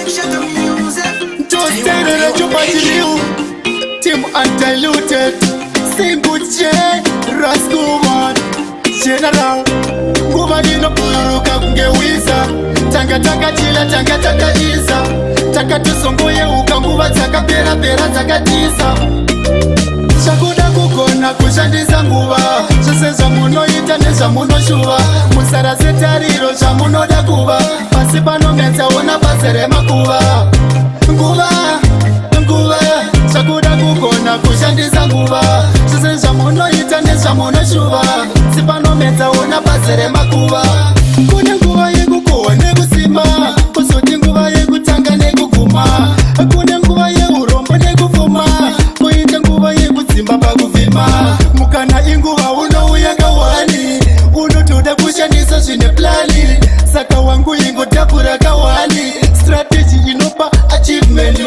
Just standing at your body, Team Undiluted, Single J, Raskuman, General, Mubadi no Puruka Kungewiza, Tanga Chila, Tanga Isa, Takatusongoye Ukambuba, Takapera, Takatisa. Shakuda kukona kushandisa nguva Chose zvamuno ita nezvamuno shuva Musara setariro zvamunoda kuva Pasi pano metsaona basa remakuva Nguva Shakuda kukona kushandisa nguva Chose zvamuno ita nezvamuno shuva Pasi pano metsaona basa remakuva Kune nguva yekukohwa nekusimba Kuzoti nguva yekutanga nekuguma Kune nguva yeurombo nekufuma Kuite nguva yekudzimba pakuvhima Mukana inguva unouya kawani Unotoda kushandisa zvine plani Saka wangu ingodhapura kawani Strategy inopa achievement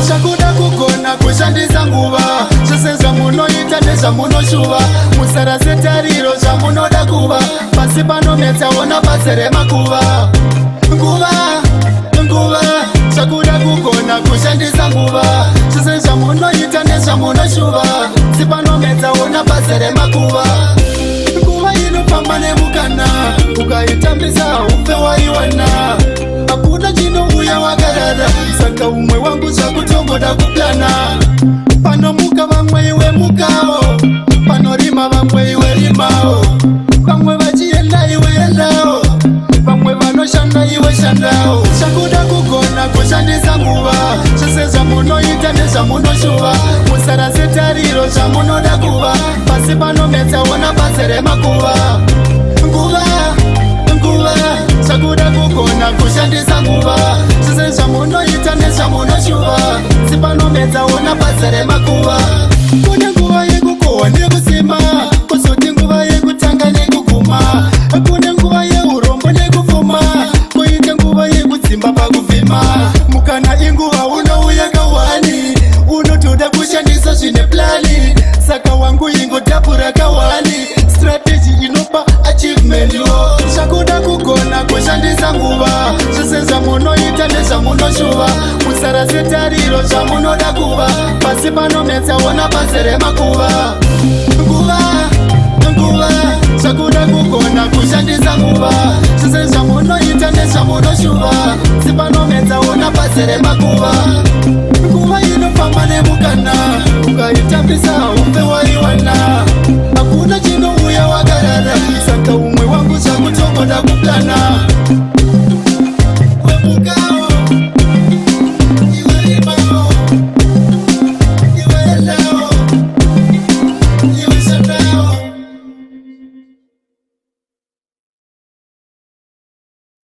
Shakuda kugona kushandisa nguva Zvose zvamunoita nezvamunoshuva Musara setariro zvamunoda kuva Pasi pano metsaona basa remakuva Nguva Shakuda kugona kushandisa nguva Zvose zvamunoita nezvamunoshuva Sipano metsaona basa remakuva Nguva inofamba nemukana Ukaitambisa upe waiwana Hakuna chinouya wakarara Saka umwe wangu zvakutongoda kuplana Panomuka vamwe iwe mukawo Panorima vamwe iwe rimawo Vamwe vachienda iwe endawo Vamwe vanoshanda iwe shandawo Shakuda kugona kushandisa nguva Zvose zvamunoita nezvamunoshuva Musara setariro zvamunoda kuva Pasi pano metsaona basa remakuva Nguva Shakuda kugona kushandisa nguva Zvose zvamunoita nezvamunoshuva Sipano metsaona basa remakuva Kune nguva yekukohwa nekusimba Kuzoti nguva yekutanga nekuguma Kune nguva yeurombo nekufuma Kuite nguva yekudzimba pakuvhima Mukana inguva unouya kawani Unotoda kushandisa zvine plani Saka wangu ingodhapura kawani Strategy inopa achievement Shakuda kugona kushandisa nguva Zvose zvamunoita nezvamunoshuva Musara setariro zvamunoda kuva Pasi pano metsaona basa remakuva Nguva Shakuda kugona kushandisa nguva Zvose zvamunoita nezvamunoshuva Sipano metsaona basa remakuva Nguva inofamba nemukana Ukaitambisa upe waiwana